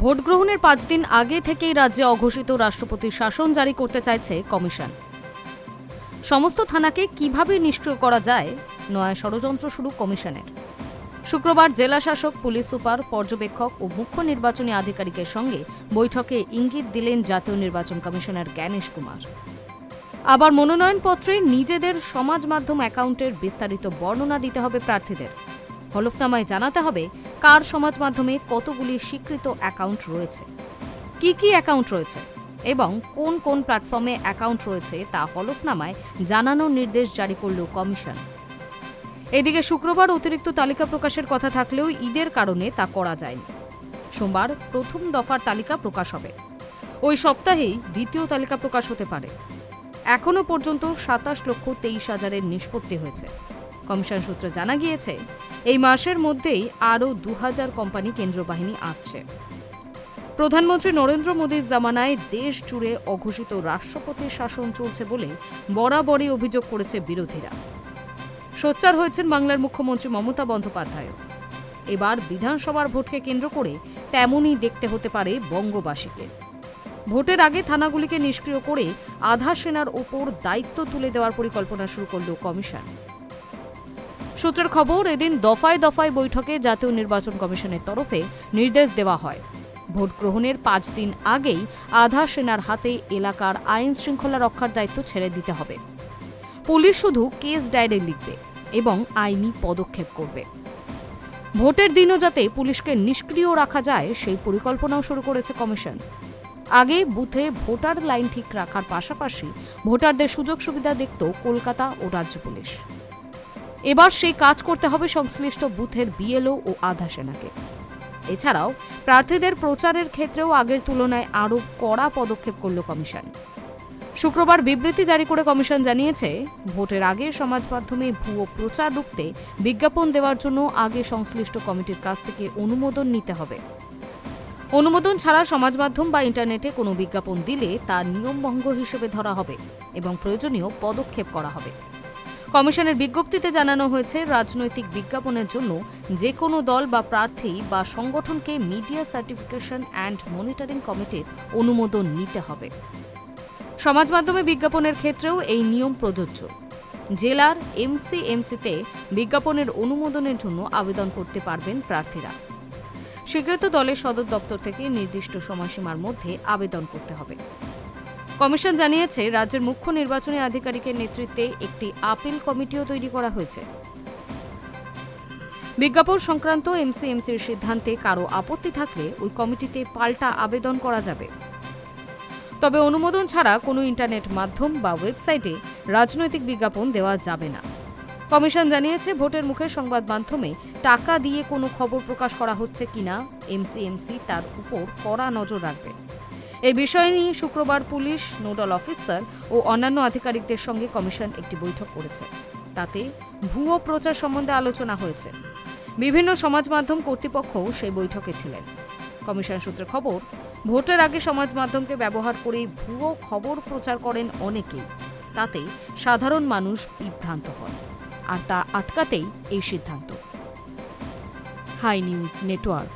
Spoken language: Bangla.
ভোট গ্রহণের 5 দিন আগে থেকেই রাজ্যে অঘোষিত রাষ্ট্রপতির শাসন জারি করতে চাইছে কমিশন। সমস্ত থানাকে কিভাবে নিষ্ক্রিয় করা যায় নয়া ষড়যন্ত্র শুরু কমিশনের। শুক্রবার জেলা শাসক, পুলিশ সুপার, পর্যবেক্ষক ও মুখ্য নির্বাচনী আধিকারিকের সঙ্গে বৈঠকে ইঙ্গিত দিলেন জাতীয় নির্বাচন কমিশনার জ্ঞানেশ কুমার। আবার মনোনয়নপত্রে নিজেদের সমাজ মাধ্যম অ্যাকাউন্টের বিস্তারিত বর্ণনা দিতে হবে প্রার্থীদের। হলফনামায় জানাতে হবে কার সমাজ মাধ্যমে কতগুলি স্বীকৃত অ্যাকাউন্ট রয়েছে, কি কি অ্যাকাউন্ট রয়েছে এবং কোন কোন প্ল্যাটফর্মে অ্যাকাউন্ট রয়েছে তা হলফনামায় জানানোর নির্দেশ জারি করল কমিশন। এদিকে শুক্রবার অতিরিক্ত তালিকা প্রকাশের কথা থাকলেও ঈদের কারণে তা করা যায়নি। সোমবার প্রথম দফার তালিকা প্রকাশ হবে। ওই সপ্তাহেই দ্বিতীয় তালিকা প্রকাশ হতে পারে। এখনও পর্যন্ত 27,23,000-এর নিষ্পত্তি হয়েছে। কমিশন সূত্রে জানা গিয়েছে, এই মাসের মধ্যেই আরও 2,000 কোম্পানি কেন্দ্র বাহিনী আসছে। প্রধানমন্ত্রী নরেন্দ্র মোদীর জামানায় দেশ জুড়ে অঘোষিত রাষ্ট্রপতির শাসন চলছে বলে বরাবরই অভিযোগ করেছে বিরোধীরা। সোচ্চার হয়েছেন বাংলার মুখ্যমন্ত্রী মমতা বন্দ্যোপাধ্যায়। এবার বিধানসভার ভোটকে কেন্দ্র করে তেমনই দেখতে হতে পারে বঙ্গবাসীকে। ভোটের আগে থানাগুলিকে নিষ্ক্রিয় করে আধা সেনার ওপর দায়িত্ব তুলে দেওয়ার পরিকল্পনা শুরু করল কমিশন। সূত্রের খবর, এদিন দফায় দফায় বৈঠকে জাতীয় নির্বাচন কমিশনের তরফে নির্দেশ দেওয়া হয়, ভোট গ্রহণের 5 দিন আগেই আধা সেনার হাতে এলাকার আইন শৃঙ্খলা রক্ষার দায়িত্ব ছেড়ে দিতে হবে। পুলিশ শুধু কেস ডায়েরি লিখবে এবং আইনি পদক্ষেপ করবে। ভোটের দিনও যাতে পুলিশকে নিষ্ক্রিয় রাখা যায় সেই পরিকল্পনাও শুরু করেছে কমিশন। আগে বুথে ভোটার লাইন ঠিক রাখার পাশাপাশি ভোটারদের সুযোগ সুবিধা দেখত কলকাতা ও রাজ্য পুলিশ। এবার সেই কাজ করতে হবে সংশ্লিষ্ট বুথের বিএলও ও আধা সেনাকে। এছাড়াও প্রার্থীদের প্রচারের ক্ষেত্রেও আগের তুলনায় আরও কড়া পদক্ষেপ করল কমিশন। শুক্রবার বিবৃতি জারি করে কমিশন জানিয়েছে, ভোটের আগে সমাজ মাধ্যমে ভুয়ো প্রচার রুখতে বিজ্ঞাপন দেওয়ার জন্য আগে সংশ্লিষ্ট কমিটির কাছ থেকে অনুমোদন নিতে হবে। অনুমোদন ছাড়া সমাজ মাধ্যম বা ইন্টারনেটে কোনো বিজ্ঞাপন দিলে তা নিয়মভঙ্গ হিসেবে ধরা হবে এবং প্রয়োজনীয় পদক্ষেপ করা হবে। কমিশনের বিজ্ঞপ্তিতে জানানো হয়েছে, রাজনৈতিক বিজ্ঞাপনের জন্য যে কোনো দল বা প্রার্থী বা সংগঠনকে মিডিয়া সার্টিফিকেশন অ্যান্ড মনিটরিং কমিটির অনুমোদন নিতে হবে। সমাজ মাধ্যমে বিজ্ঞাপনের ক্ষেত্রেও এই নিয়ম প্রযোজ্য। জেলার এমসিএমসিতে বিজ্ঞাপনের অনুমোদনের জন্য আবেদন করতে পারবেন প্রার্থীরা। স্বীকৃত দলের সদর দপ্তর থেকে নির্দিষ্ট সময়সীমার মধ্যে আবেদন করতে হবে। কমিশন জানিয়েছে, রাজ্যের মুখ্য নির্বাচনী আধিকারিকের নেতৃত্বে একটি আপিল কমিটিও তৈরি করা হয়েছে। বিজ্ঞাপন সংক্রান্ত এমসিএমসির সিদ্ধান্তে কারো আপত্তি থাকলে ওই কমিটিতে পাল্টা আবেদন করা যাবে। তবে অনুমোদন ছাড়া কোনো ইন্টারনেট মাধ্যম বা ওয়েবসাইটে রাজনৈতিক বিজ্ঞাপন দেওয়া যাবে না। কমিশন জানিয়েছে, ভোটের মুখে সংবাদ মাধ্যমে টাকা দিয়ে কোনো খবর প্রকাশ করা হচ্ছে কিনা এমসিএমসি তার উপর কড়া নজর রাখবে। এই বিষয় নিয়ে শুক্রবার পুলিশ, নোডাল অফিসার ও অন্যান্য আধিকারিকদের সঙ্গে কমিশন একটি বৈঠক করেছে। তাতে ভুয়ো প্রচার সম্বন্ধে আলোচনা হয়েছে। বিভিন্ন সমাজ মাধ্যম কর্তৃপক্ষও সেই বৈঠকে ছিলেন। কমিশন সূত্রে খবর, ভোটের আগে সমাজ মাধ্যমকে ব্যবহার করে ভুয়ো খবর প্রচার করেন অনেকেই। তাতে সাধারণ মানুষ বিভ্রান্ত হন, আর তা আটকাতেই এই সিদ্ধান্ত। High news network.